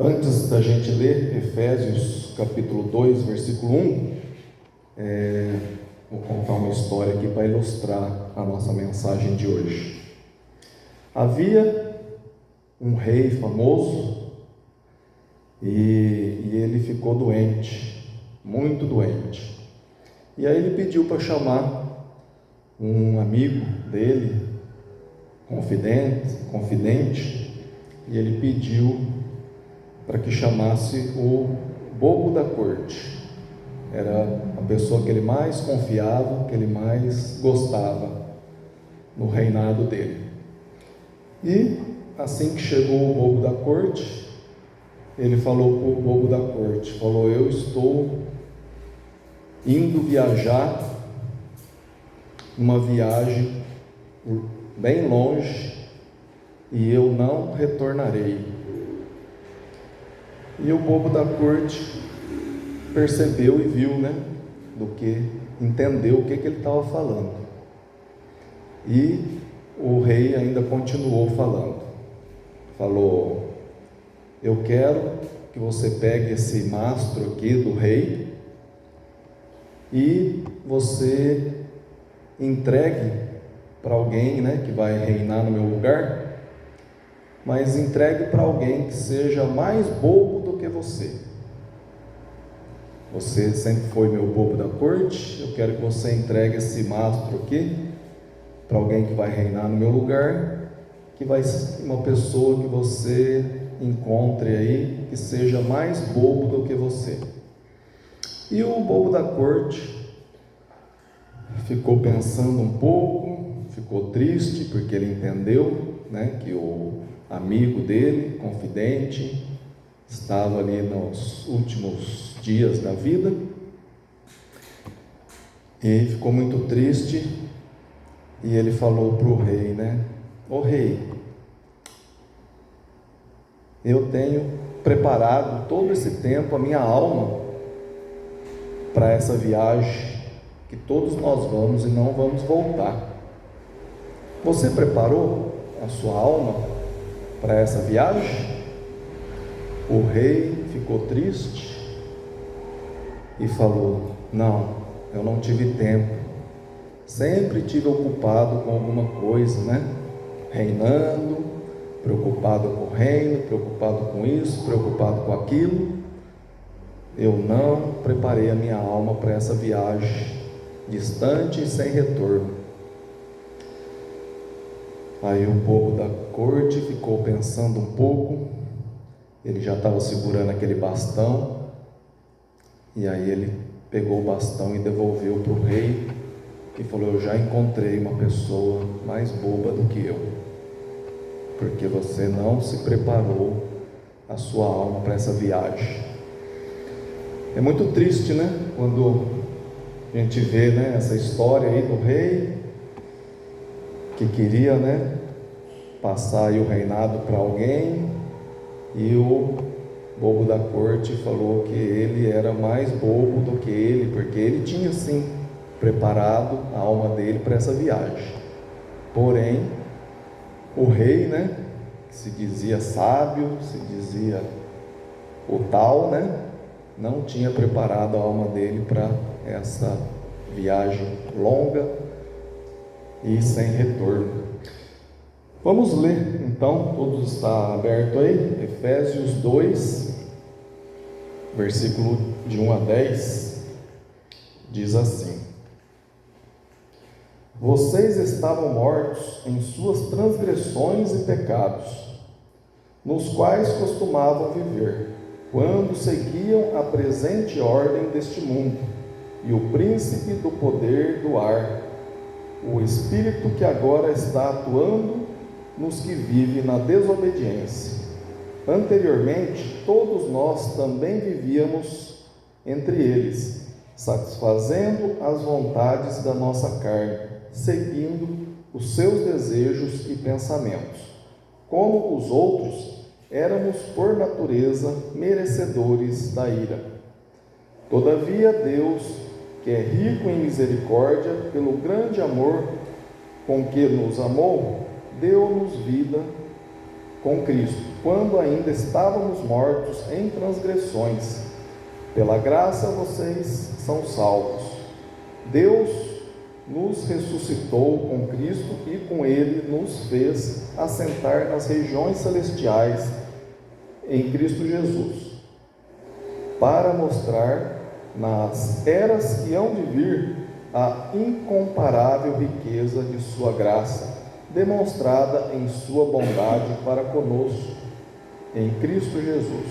Antes da gente ler Efésios capítulo 2, versículo 1, vou contar uma história aqui para ilustrar a nossa mensagem de hoje. Havia um rei famoso e ele ficou doente, muito doente. E aí ele pediu para chamar um amigo dele, confidente, e ele pediu para que chamasse o bobo da corte. Era a pessoa que ele mais confiava, que ele mais gostava no reinado dele. E assim que chegou o bobo da corte, ele falou para o bobo da corte, falou: eu estou indo viajar, uma viagem bem longe, e eu não retornarei. E o bobo da corte percebeu e viu, entendeu o que ele estava falando. E o rei ainda continuou falando. Falou: eu quero que você pegue esse mastro aqui do rei e você entregue para alguém, que vai reinar no meu lugar, mas entregue para alguém que seja mais bobo do que você. Você sempre foi meu bobo da corte, eu quero que você entregue esse mastro aqui para alguém que vai reinar no meu lugar, que vai ser uma pessoa que você encontre aí, que seja mais bobo do que você. E o bobo da corte ficou pensando um pouco, ficou triste, porque ele entendeu, que o amigo dele, confidente, estava ali nos últimos dias da vida, e ficou muito triste. E ele falou para o rei, ô rei, eu tenho preparado todo esse tempo a minha alma para essa viagem que todos nós vamos e não vamos voltar. Você preparou a sua alma para essa viagem? O rei ficou triste e falou: não, eu não tive tempo, sempre tive ocupado com alguma coisa, reinando, preocupado com o reino, preocupado com isso, preocupado com aquilo. Eu não preparei a minha alma para essa viagem distante e sem retorno. Aí o bobo da corte ficou pensando um pouco. Ele já estava segurando aquele bastão, e aí ele pegou o bastão e devolveu para o rei e falou: eu já encontrei uma pessoa mais boba do que eu, porque você não se preparou a sua alma para essa viagem. É muito triste, quando a gente vê, essa história aí do rei que queria, passar aí o reinado para alguém, e o bobo da corte falou que ele era mais bobo do que ele, porque ele tinha sim preparado a alma dele para essa viagem. Porém, o rei, que se dizia sábio, se dizia o tal, não tinha preparado a alma dele para essa viagem longa e sem retorno. Vamos ler então, todos está aberto aí, Efésios 2, versículo de 1 a 10, diz assim: vocês estavam mortos em suas transgressões e pecados, nos quais costumavam viver, quando seguiam a presente ordem deste mundo, e o príncipe do poder do ar, o espírito que agora está atuando nos que vivem na desobediência. Anteriormente, todos nós também vivíamos entre eles, satisfazendo as vontades da nossa carne, seguindo os seus desejos e pensamentos. Como os outros, éramos por natureza merecedores da ira. Todavia Deus, que é rico em misericórdia, pelo grande amor com que nos amou, deu-nos vida com Cristo, quando ainda estávamos mortos em transgressões. Pela graça vocês são salvos. Deus nos ressuscitou com Cristo e com Ele nos fez assentar nas regiões celestiais em Cristo Jesus, para mostrar nas eras que hão de vir a incomparável riqueza de sua graça, demonstrada em sua bondade para conosco, em Cristo Jesus.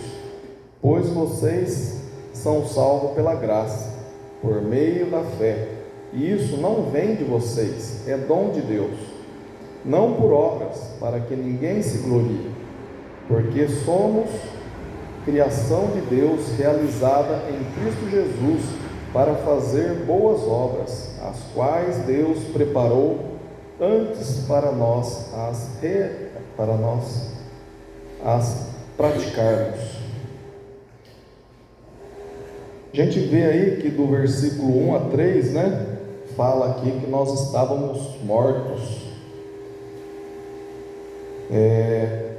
Pois vocês são salvos pela graça, por meio da fé, e isso não vem de vocês, é dom de Deus, não por obras, para que ninguém se glorie, porque somos criação de Deus realizada em Cristo Jesus para fazer boas obras, as quais Deus preparou antes para nós as praticarmos. A gente vê aí que do versículo 1 a 3, fala aqui que nós estávamos mortos.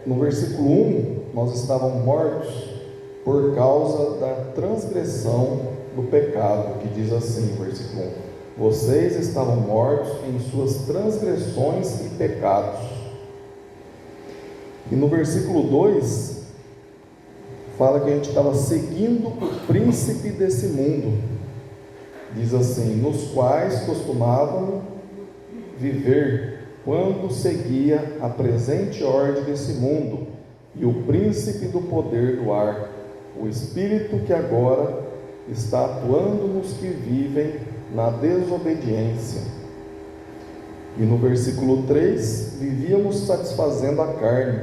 No versículo 1, nós estávamos mortos por causa da transgressão do pecado, que diz assim, versículo 1: vocês estavam mortos em suas transgressões e pecados. E no versículo 2, fala que a gente estava seguindo o príncipe desse mundo, diz assim: nos quais costumavam viver quando seguia a presente ordem desse mundo, e o príncipe do poder do ar, o espírito que agora está atuando nos que vivem na desobediência. E no versículo 3, vivíamos satisfazendo a carne,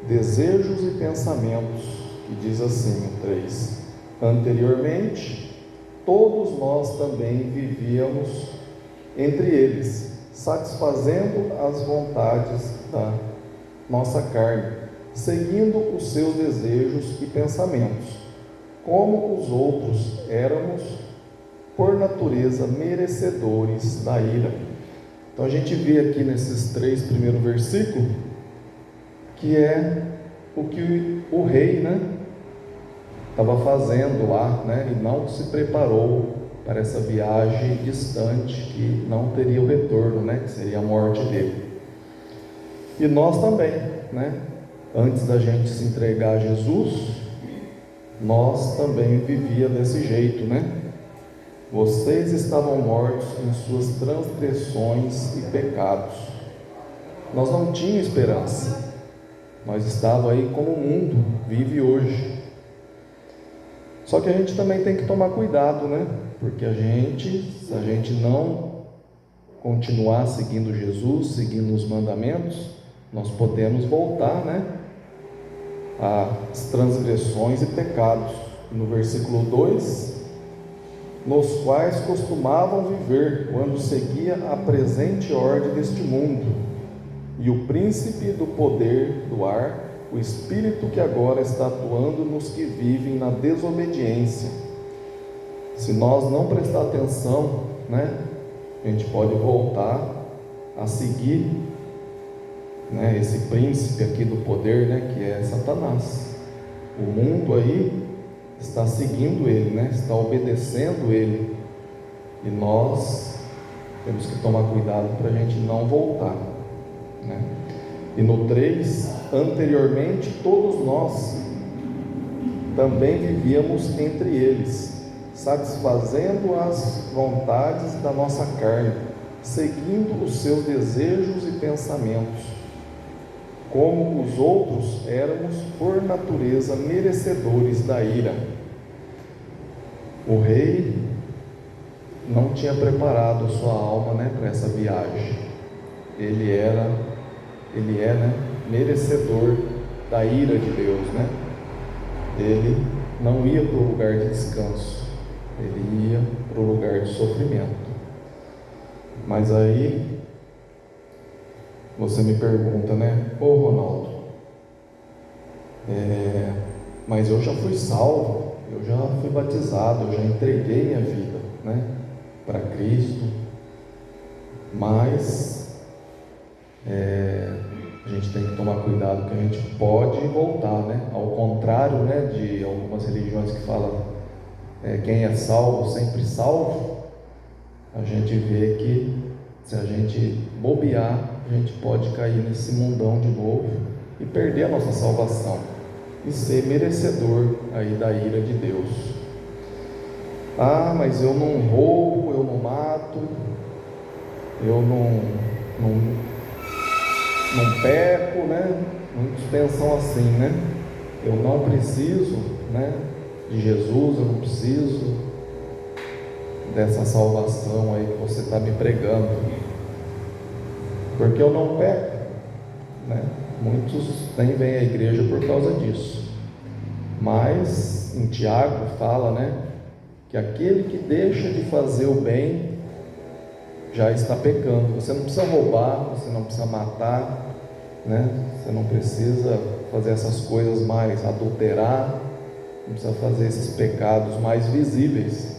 desejos e pensamentos, que diz assim o 3: anteriormente, todos nós também vivíamos entre eles, satisfazendo as vontades da nossa carne, seguindo os seus desejos e pensamentos. Como os outros, éramos, por natureza, merecedores da ira. Então a gente vê aqui nesses 3 primeiros versículos que é o que o rei estava fazendo lá, e não se preparou para essa viagem distante que não teria o retorno, que seria a morte dele. E nós também, antes da gente se entregar a Jesus, nós também vivia desse jeito, Vocês estavam mortos em suas transgressões e pecados. Nós não tínhamos esperança. Nós estávamos aí como o mundo vive hoje. Só que a gente também tem que tomar cuidado, porque se a gente não continuar seguindo Jesus, seguindo os mandamentos, nós podemos voltar, às transgressões e pecados. No versículo 2, nos quais costumavam viver quando seguia a presente ordem deste mundo, e o príncipe do poder do ar, o espírito que agora está atuando nos que vivem na desobediência. Se nós não prestar atenção, a gente pode voltar a seguir, esse príncipe aqui do poder, que é Satanás. O mundo aí está seguindo ele, está obedecendo ele, e nós temos que tomar cuidado para a gente não voltar, E no 3, anteriormente todos nós também vivíamos entre eles, satisfazendo as vontades da nossa carne, seguindo os seus desejos e pensamentos. Como os outros, éramos por natureza merecedores da ira. O rei não tinha preparado sua alma, para essa viagem. Ele é, merecedor da ira de Deus, Ele não ia para o lugar de descanso, ele ia para o lugar de sofrimento. Mas aí você me pergunta, Ô Ronaldo, mas eu já fui salvo, eu já fui batizado, eu já entreguei minha vida, para Cristo, mas a gente tem que tomar cuidado, que a gente pode voltar, né? Ao contrário, né, de algumas religiões que falam quem é salvo sempre salvo, a gente vê que se a gente bobear, a gente pode cair nesse mundão de novo e perder a nossa salvação e ser merecedor aí da ira de Deus. Ah, mas eu não roubo, eu não mato, eu não peco, né? Muitos pensam assim, né? Eu não preciso, né, de Jesus, eu não preciso dessa salvação aí que você está me pregando, porque eu não peco, né? Muitos nem vêm à igreja por causa disso. Mas em Tiago fala, né, que aquele que deixa de fazer o bem já está pecando. Você não precisa roubar, você não precisa matar, né? Você não precisa fazer essas coisas mais, adulterar, não precisa fazer esses pecados mais visíveis,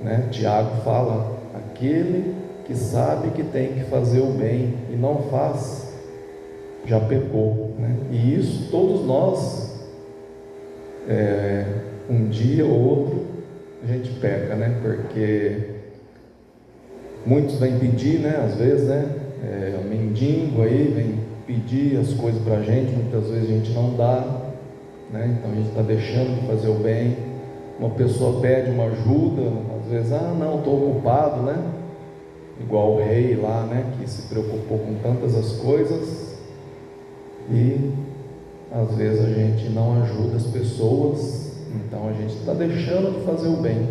né? Tiago fala: aquele que sabe que tem que fazer o bem e não faz, já pecou, né? E isso todos nós, um dia ou outro, a gente peca, né? Porque muitos vêm pedir, né? Às vezes, né? O mendigo aí vem pedir as coisas para a gente, muitas vezes a gente não dá, né? Então a gente está deixando de fazer o bem. Uma pessoa pede uma ajuda, às vezes, não, estou ocupado, né? Igual o rei lá, né? Que se preocupou com tantas as coisas e às vezes a gente não ajuda as pessoas, então a gente está deixando de fazer o bem,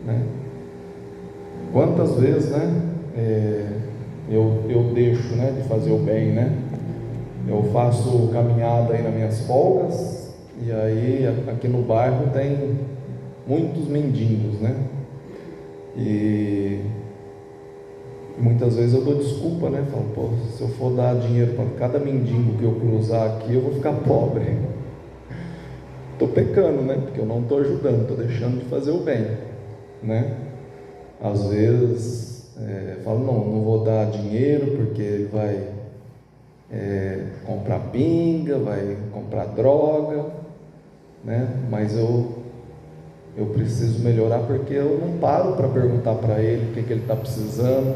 né? Quantas vezes, né? Eu deixo, né, de fazer o bem, né? Eu faço caminhada aí nas minhas folgas, e aí aqui no bairro tem muitos mendigos, né? E muitas vezes eu dou desculpa, né? Falo, pô, se eu for dar dinheiro para cada mendigo que eu cruzar aqui, eu vou ficar pobre. Estou pecando, né? Porque eu não estou ajudando, estou deixando de fazer o bem, né? Às vezes falo, não vou dar dinheiro porque ele vai comprar pinga, vai comprar droga, né? Mas eu preciso melhorar, porque eu não paro para perguntar para ele o que ele está precisando,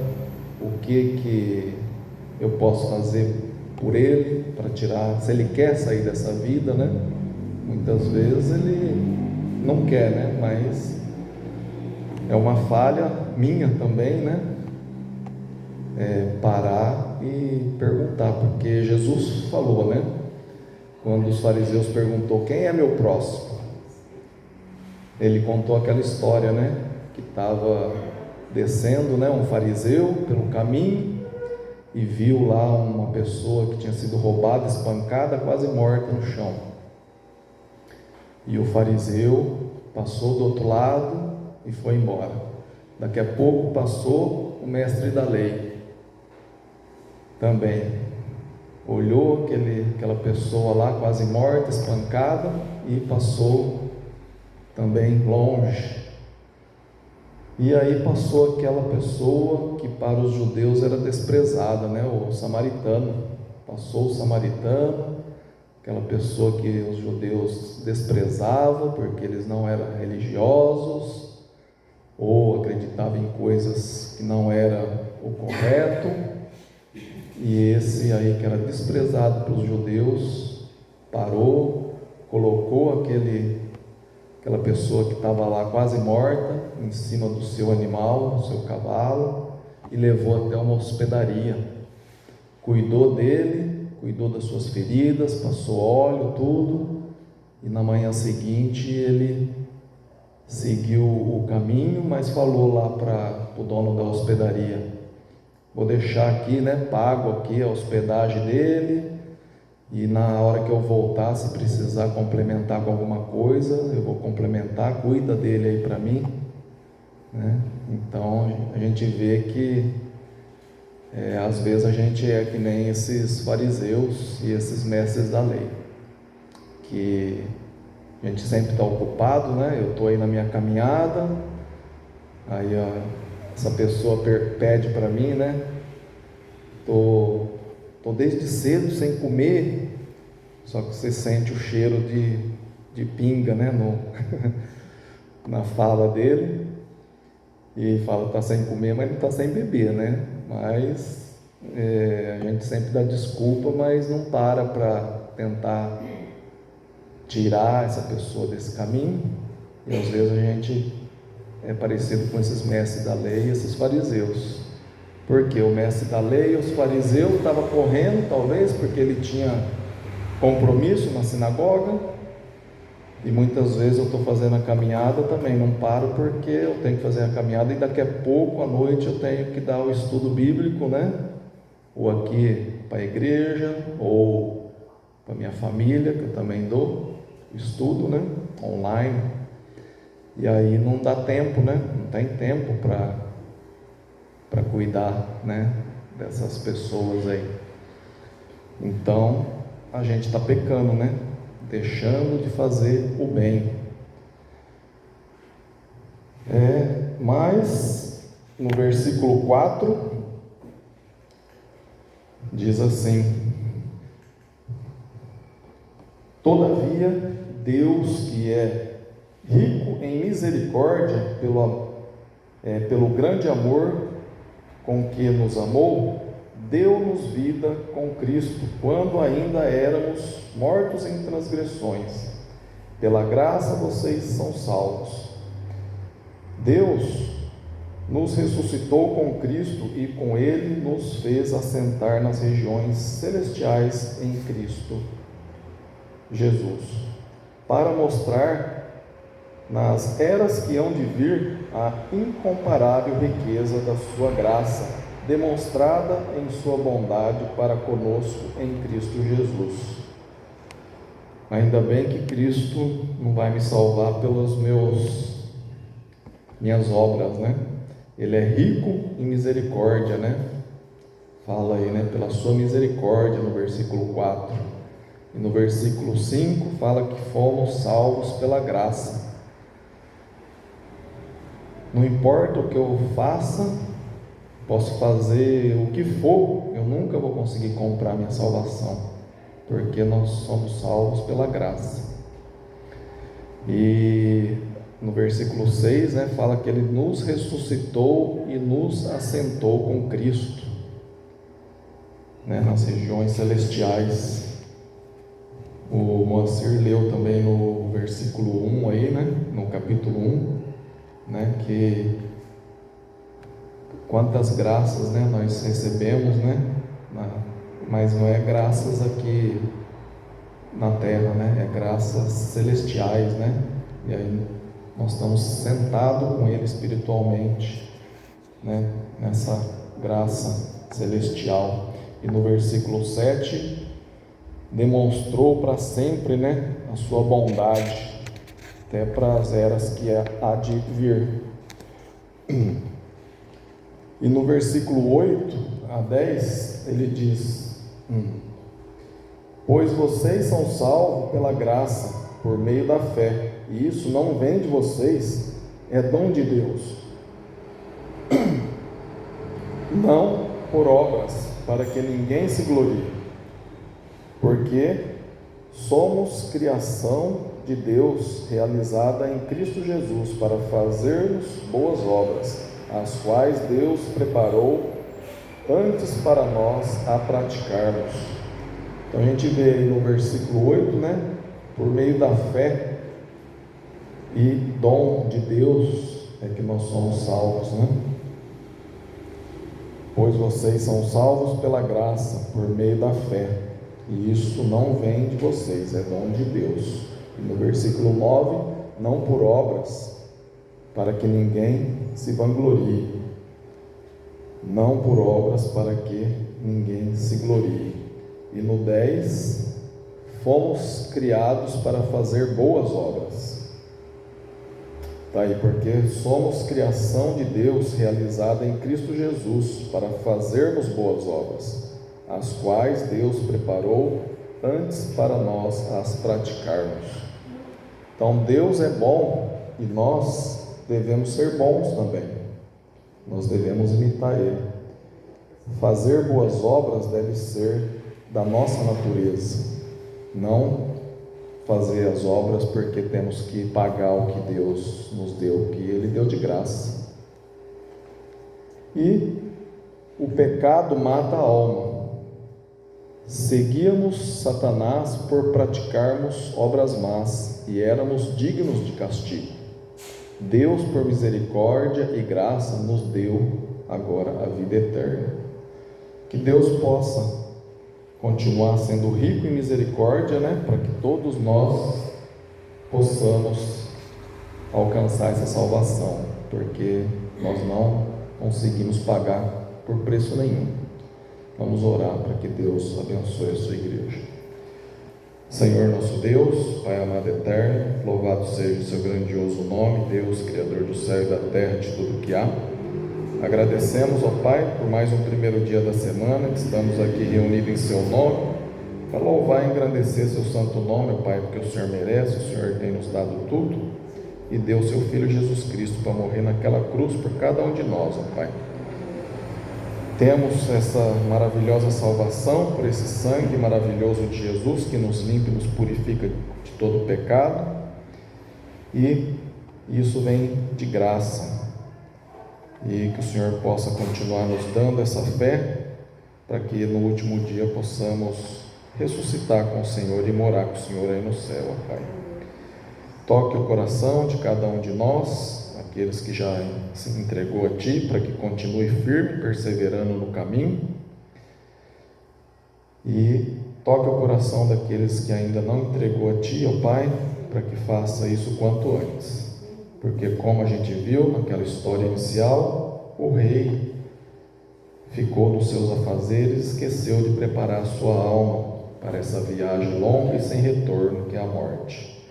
o que eu posso fazer por ele, para tirar, se ele quer sair dessa vida, né? Muitas vezes ele não quer, né? Mas é uma falha minha também, né? Parar e perguntar, porque Jesus falou, né? Quando os fariseus perguntou quem é meu próximo, ele contou aquela história, né? Que estava descendo, né, um fariseu pelo caminho e viu lá uma pessoa que tinha sido roubada, espancada, quase morta no chão. E o fariseu passou do outro lado e foi embora. Daqui a pouco passou o mestre da lei também, olhou aquela pessoa lá quase morta, espancada, e passou também longe. E aí passou aquela pessoa que para os judeus era desprezada, né? O samaritano. Passou o samaritano, aquela pessoa que os judeus desprezavam porque eles não eram religiosos ou acreditavam em coisas que não era o correto. E esse aí que era desprezado pelos judeus parou, colocou aquela pessoa que estava lá quase morta em cima do seu animal, do seu cavalo, e levou até uma hospedaria. Cuidou dele, cuidou das suas feridas, passou óleo, tudo, e na manhã seguinte ele seguiu o caminho, mas falou lá para o dono da hospedaria: vou deixar aqui, né, pago aqui a hospedagem dele, e na hora que eu voltar, se precisar complementar com alguma coisa, eu vou complementar, cuida dele aí para mim, né? Então a gente vê que às vezes a gente é que nem esses fariseus e esses mestres da lei, que a gente sempre está ocupado, né? Eu estou aí na minha caminhada, aí essa pessoa pede para mim, né? Estou estou desde cedo sem comer, só que você sente o cheiro de pinga, né, na fala dele, e fala que está sem comer, mas não está sem beber, né? Mas a gente sempre dá desculpa, mas não para tentar tirar essa pessoa desse caminho. E às vezes a gente é parecido com esses mestres da lei e esses fariseus, porque o mestre da lei, os fariseus, estava correndo, talvez porque ele tinha compromisso na sinagoga. E muitas vezes eu estou fazendo a caminhada também, não paro porque eu tenho que fazer a caminhada e daqui a pouco à noite eu tenho que dar o estudo bíblico, né? Ou aqui para a igreja, ou para a minha família, que eu também dou estudo, né? Online. E aí não dá tempo, né? Não tem tempo para cuidar, né? Dessas pessoas aí. Então a gente está pecando, né? Deixando de fazer o bem. Mas no versículo 4 diz assim: todavia Deus, que é rico em misericórdia, pelo grande amor com que nos amou, deu-nos vida com Cristo, quando ainda éramos mortos em transgressões. Pela graça vocês são salvos. Deus nos ressuscitou com Cristo e com Ele nos fez assentar nas regiões celestiais em Cristo Jesus, para mostrar nas eras que hão de vir a incomparável riqueza da sua graça, demonstrada em sua bondade para conosco em Cristo Jesus. Ainda bem que Cristo não vai me salvar pelas minhas obras, né? Ele é rico em misericórdia, né? Fala aí, né? Pela sua misericórdia, no versículo 4. E no versículo 5 fala que fomos salvos pela graça. Não importa o que eu faça, posso fazer o que for, eu nunca vou conseguir comprar minha salvação, porque nós somos salvos pela graça. E no versículo 6, né, fala que Ele nos ressuscitou e nos assentou com Cristo, né, nas regiões celestiais. O Moacir leu também no versículo 1 aí, né, no capítulo 1, né, que quantas graças, né, nós recebemos, né, mas não é graças aqui na terra, né, é graças celestiais, né, e aí nós estamos sentados com Ele espiritualmente, né, nessa graça celestial. E no versículo 7, demonstrou para sempre, né, a sua bondade, até para as eras que há de vir. E no versículo 8 a 10, ele diz: pois vocês são salvos pela graça, por meio da fé, e isso não vem de vocês, é dom de Deus, não por obras, para que ninguém se glorie, porque somos criação de Deus, realizada em Cristo Jesus, para fazermos boas obras, as quais Deus preparou antes para nós a praticarmos. Então a gente vê aí no versículo 8, né, por meio da fé e dom de Deus é que nós somos salvos, né? Pois vocês são salvos pela graça, por meio da fé, e isso não vem de vocês, é dom de Deus. E no versículo 9, não por obras, para que ninguém se vanglorie. Não por obras, para que ninguém se glorie. E no 10, fomos criados para fazer boas obras. Está aí, porque somos criação de Deus, realizada em Cristo Jesus, para fazermos boas obras, as quais Deus preparou antes para nós as praticarmos. Então Deus é bom e nós devemos ser bons também. Nós devemos imitar Ele. Fazer boas obras deve ser da nossa natureza, não fazer as obras porque temos que pagar o que Deus nos deu, que Ele deu de graça. E o pecado mata a alma. Seguíamos Satanás por praticarmos obras más e éramos dignos de castigo. Deus, por misericórdia e graça, nos deu agora a vida eterna. Que Deus possa continuar sendo rico em misericórdia, para que todos nós possamos alcançar essa salvação, porque nós não conseguimos pagar por preço nenhum. Vamos orar para que Deus abençoe a sua igreja. Senhor nosso Deus, Pai amado eterno, louvado seja o seu grandioso nome, Deus, Criador do céu e da terra, de tudo que há. Agradecemos, ó Pai, por mais um primeiro dia da semana, que estamos aqui reunidos em seu nome, para louvar e engrandecer seu santo nome, ó Pai, porque o Senhor merece, o Senhor tem nos dado tudo, e deu seu Filho Jesus Cristo para morrer naquela cruz por cada um de nós, ó Pai. Temos essa maravilhosa salvação por esse sangue maravilhoso de Jesus, que nos limpa e nos purifica de todo pecado, e isso vem de graça, e que o Senhor possa continuar nos dando essa fé, para que no último dia possamos ressuscitar com o Senhor e morar com o Senhor aí no céu, ó Pai. Toque o coração de cada um de nós, aqueles que já se entregou a Ti, para que continue firme, perseverando no caminho, e toque o coração daqueles que ainda não entregou a Ti, ó Pai, para que faça isso quanto antes, porque como a gente viu naquela história inicial, o rei ficou nos seus afazeres, esqueceu de preparar a sua alma para essa viagem longa e sem retorno, que é a morte,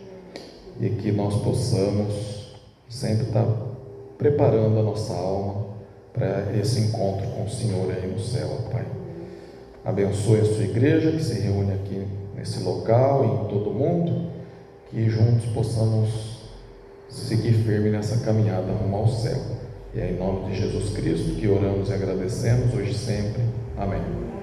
e que nós possamos sempre estar preparando a nossa alma para esse encontro com o Senhor aí no céu, Pai. Abençoe a sua igreja que se reúne aqui nesse local e em todo mundo, que juntos possamos seguir firme nessa caminhada rumo ao céu. E é em nome de Jesus Cristo que oramos e agradecemos hoje e sempre. Amém.